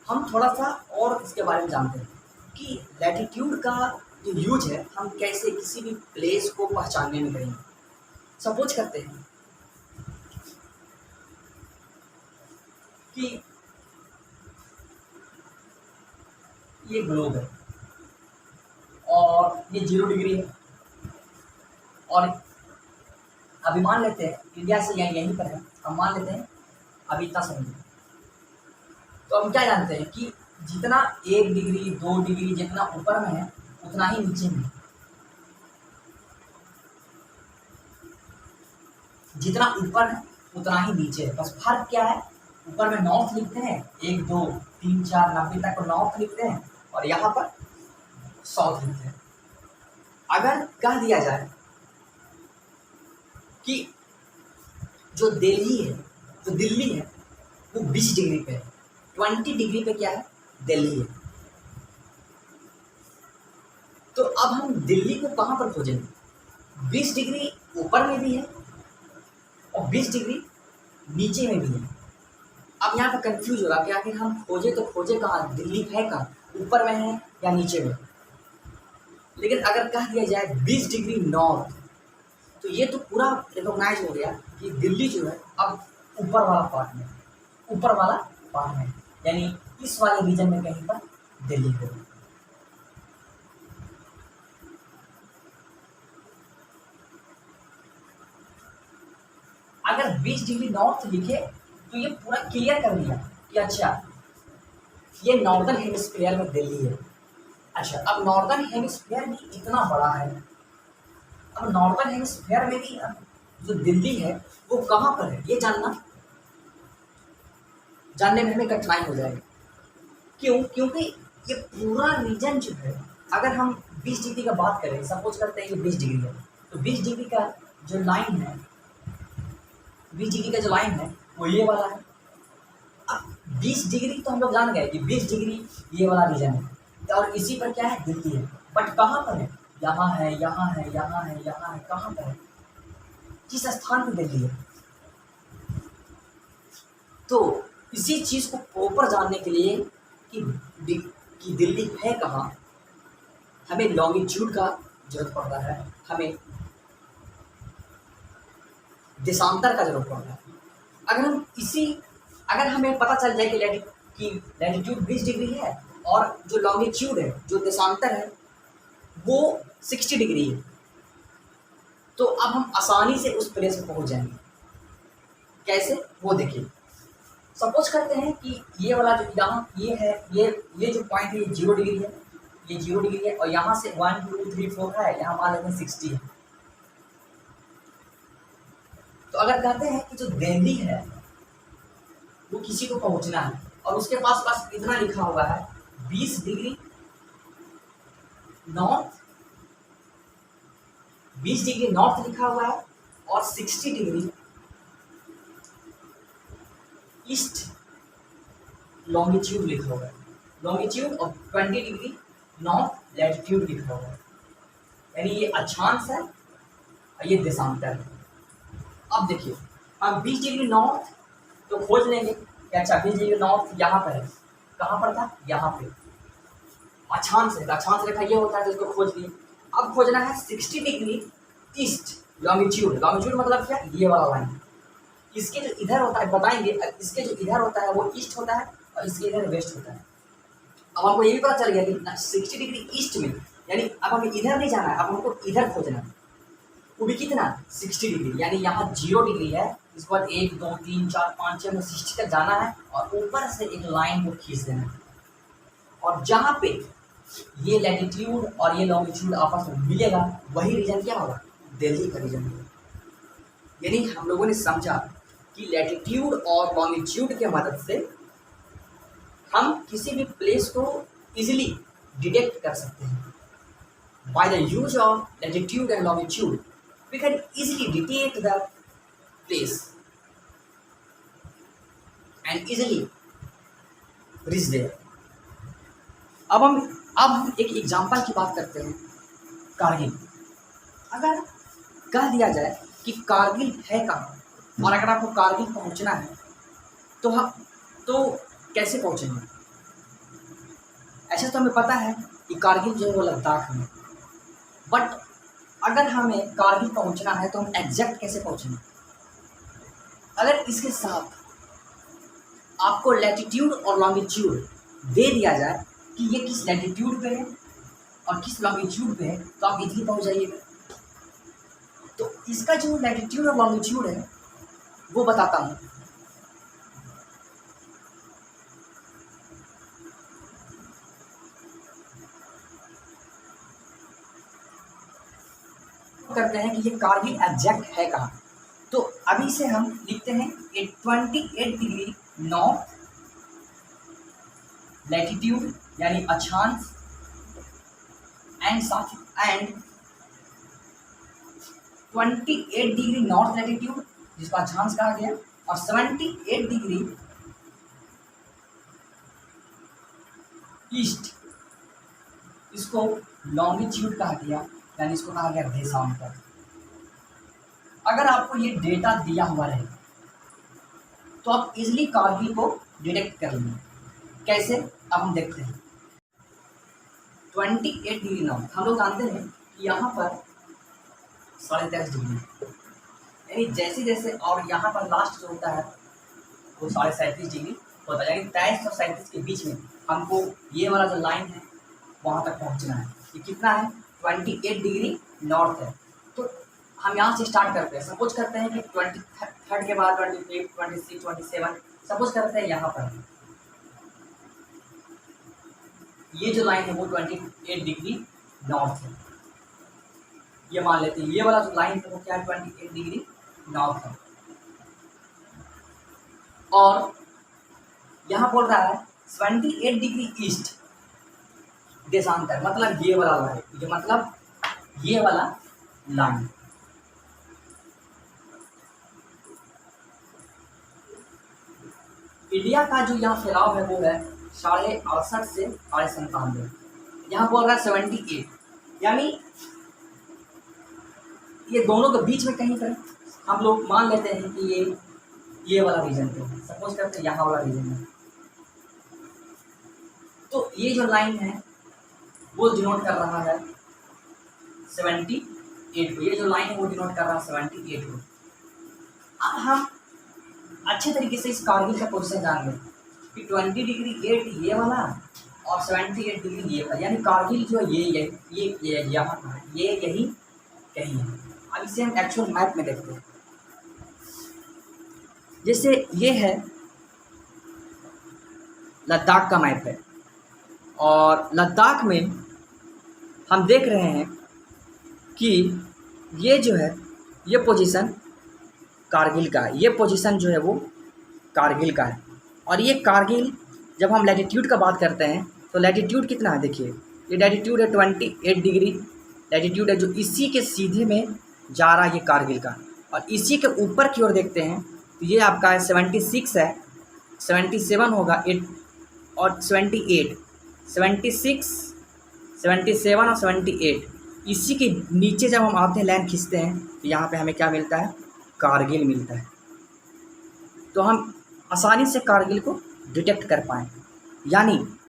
हम थोड़ा सा और इसके बारे में जानते हैं कि लैटिट्यूड का जो यूज है हम कैसे किसी भी प्लेस को पहचानने में करेंगे। सपोज करते हैं कि ये ग्लोब है और ये 0 डिग्री है, और अभी मान लेते हैं इंडिया से यहीं पर है, हम मान लेते हैं अभी इतना समझिए। तो हम क्या जानते हैं कि जितना 1 डिग्री 2 डिग्री जितना ऊपर में है उतना ही नीचे में है। जितना ऊपर है उतना ही नीचे है, बस फर्क क्या है, ऊपर में नॉर्थ लिखते हैं 1 2 3 4 90 तक नॉर्थ लिखते हैं और यहाँ पर साउथ लिखते हैं। अगर कह दिया जाए कि जो दिल्ली है वो 20 डिग्री पे है, 20 डिग्री पे क्या है, दिल्ली है। तो अब हम दिल्ली को कहाँ पर खोजेंगे? 20 डिग्री ऊपर में भी है और 20 डिग्री नीचे में भी है। अब यहाँ पर कंफ्यूज होगा कि आखिर हम खोजे कहाँ, दिल्ली है कहाँ, ऊपर में है या नीचे में। लेकिन अगर कह दिया जाए 20 डिग्री नॉर्थ, तो ये तो पूरा रिकॉग्नाइज हो गया कि दिल्ली जो है अब ऊपर वाला पार्ट में, यानी इस वाले रीजन में कहीं पर दिल्ली हो। अगर 20 डिग्री नॉर्थ लिखे तो ये पूरा क्लियर कर दिया कि अच्छा ये नॉर्दर्न हेमिस्फीयर में दिल्ली है। अच्छा, अब नॉर्दर्न हेमिस्फीयर भी इतना बड़ा है, अब नॉर्दर्न हेमिस्फीयर में भी जो दिल्ली है वो कहाँ पर है ये जानने में हमें कठिनाई हो जाएगी। क्यों? क्योंकि ये पूरा रीजन जो है, अगर हम 20 डिग्री का बात करें, सपोज करते हैं ये 20 डिग्री है, तो 20 डिग्री का जो लाइन है, 20 डिग्री का जो लाइन है वो ये वाला है। अब 20 डिग्री तो हम लोग जान गए कि 20 डिग्री ये वाला रीजन है और इसी पर क्या है, दिल्ली है। बट कहाँ पर है? यहाँ है, यहाँ है, यहाँ है, यहाँ है, कहाँ पर है, किस स्थान पर दिल्ली है? तो इसी चीज को प्रॉपर जानने के लिए कि दिल्ली है कहाँ, हमें लॉन्गिट्यूड का जरूरत पड़ता है, हमें देशांतर का जरूरत पड़ता है। अगर हमें पता चल जाए कि लैटिट्यूड 20 डिग्री है और जो लॉन्गिट्यूड है, जो देशांतर है वो 60 डिग्री है, तो अब हम आसानी से उस प्लेस पर पहुंच जाएंगे। कैसे, वो देखिए। सपोज करते हैं कि ये वाला जो यहाँ ये है, ये जो पॉइंट है ये 0 डिग्री है, ये 0 डिग्री है, और यहाँ से 1 2 3 4 है, यहाँ मान लेते हैं 60 है। तो अगर कहते हैं कि जो दिल्ली है वो किसी को पहुंचना है और उसके पास इतना लिखा हुआ है 20 डिग्री नॉर्थ, 20 डिग्री नॉर्थ लिखा हुआ है और 60 डिग्री ईस्ट लॉन्गिट्यूड लिखा हुआ है, लॉन्गिट्यूड और 20 डिग्री नॉर्थ लैटिट्यूड लिखा हुआ है, यानी ये अक्षांश है और ये देशांतर है। अब देखिए, हम 20 डिग्री नॉर्थ तो खोज लेंगे कि अच्छा 20 डिग्री नॉर्थ यहाँ पर है, कहाँ पर था, यहाँ पे अक्षांश है, अक्षांश रेखा ये होता है जिसको खोज लिए। अब खोजना है 60 डिग्री ईस्ट लॉन्गिट्यूड, लॉन्गिट्यूड मतलब क्या, ये वाला लाइन, इसके जो इधर होता है बताएंगे, इसके जो इधर होता है वो ईस्ट होता है और इसके इधर वेस्ट होता है। अब हमको ये भी पता चल गया कि 60 डिग्री ईस्ट में, यानी अब हमें इधर नहीं जाना है, अब हमको इधर खोजना है, वो भी कितना, 60 डिग्री, यानी यहाँ 0 डिग्री है, इसके बाद 1 2 3 4 5 6 में 60 तक जाना है और ऊपर से एक लाइन को खींच देना है, और जहाँ पे ये लैटिट्यूड और ये लॉन्गिट्यूड आपस में मिलेगा वही रीजन क्या होगा, दिल्ली का रीजन होगा। यानी हम लोगों ने समझा कि लैटिट्यूड और लॉन्गिट्यूड के मदद से हम किसी भी प्लेस को इजीली डिटेक्ट कर सकते हैं। By the use of latitude and longitude we can easily detect the place and easily reach there. अब हम एक एग्जाम्पल की बात करते हैं, कारगिल। अगर कह दिया जाए कि कारगिल है कहाँ और अगर आपको कारगिल पहुँचना है तो कैसे पहुँचेंगे? ऐसा तो हमें पता है कि कारगिल जो है वो लद्दाख में, बट अगर हमें कारगिल पहुंचना है तो हम एग्जैक्ट कैसे पहुंचेंगे? अगर इसके साथ आपको लैटिट्यूड और लॉन्गिट्यूड दे दिया जाए कि ये किस लैटिट्यूड पे है और किस लॉन्गिट्यूड पे है, तो आप इजीली पहुंच जाइएगा। तो इसका जो लैटिट्यूड और लॉन्गिट्यूड है वो बताता हूँ। करते हैं कि ये कारगिल एग्जैक्ट है कहाँ। तो अभी से हम लिखते हैं 28 डिग्री नॉर्थ लैटिट्यूड यानी अक्षांश एंड 28 डिग्री नॉर्थ लैटिट्यूड जिसको अक्षांश कहा गया, और 78 डिग्री ईस्ट इसको लॉन्गिट्यूड कहा गया, यानी इसको कहा गया देशांतर। अगर आपको ये डेटा दिया हुआ रहे तो आप इजीली कारगिल को डिटेक्ट कर लेंगे। कैसे, अब हम देखते हैं। 28 डिग्री नॉर्थ हम लोग जानते हैं कि यहाँ पर 23.5 डिग्री, यानी जैसे जैसे, और यहाँ पर लास्ट जो होता है वो 37.5 डिग्री होता है, यानी 23 और 37 के बीच में हमको ये वाला जो लाइन है वहाँ तक पहुँचना है। ये कितना है? 28 डिग्री नॉर्थ है। तो हम यहाँ से स्टार्ट करते हैं। सपोज करते हैं कि 23 के बाद 28, 26, 27, सपोज करते हैं यहाँ पर ये जो लाइन है वो 28 डिग्री नॉर्थ है। ये मान लेते हैं ये वाला जो लाइन है वो क्या है? 28 डिग्री नॉर्थ है। और यहाँ बोल रहा है 28 डिग्री ईस्ट देशांतर, मतलब ये वाला लाइन, ये मतलब ये वाला लाइन। इंडिया का जो यहाँ फैलाव है वो है 68.5 से 97.5। यहाँ बोल रहा है 78, यानी ये दोनों के बीच में कहीं पर हम लोग मान लेते हैं कि ये वाला रीजन पे, सपोज करते हैं यहाँ वाला रीजन है। तो ये जो लाइन है वो डिनोट कर रहा है 78 को, ये जो लाइन है वो डिनोट कर रहा है 78 को। अब हम अच्छे तरीके से इस कारगिल का पोजीशन जान गए कि 20 डिग्री 8 ये वाला और 78 डिग्री ये वाला, यानी कारगिल जो ये यहाँ है, ये यही कहीं है। अब इसे हम एक्चुअल मैप में देखते हैं। जैसे ये है लद्दाख का मैप है, और लद्दाख में हम देख रहे हैं कि ये जो है ये पोजीशन कारगिल का है, ये पोजीशन जो है वो कारगिल का है। और ये कारगिल, जब हम लैटिट्यूड का बात करते हैं तो लैटिट्यूड कितना है? देखिए ये लैटिट्यूड है 28 डिग्री लैटिट्यूड है, जो इसी के सीधे में जा रहा है ये कारगिल का। और इसी के ऊपर की ओर देखते हैं तो ये आपका है 76 है, 77 होगा 8 और 28, 76, 77 और 78। इसी के नीचे जब हम आते हैं लाइन खींचते हैं तो यहाँ पे हमें क्या मिलता है? कारगिल मिलता है। तो हम आसानी से कारगिल को डिटेक्ट कर पाएँ, यानी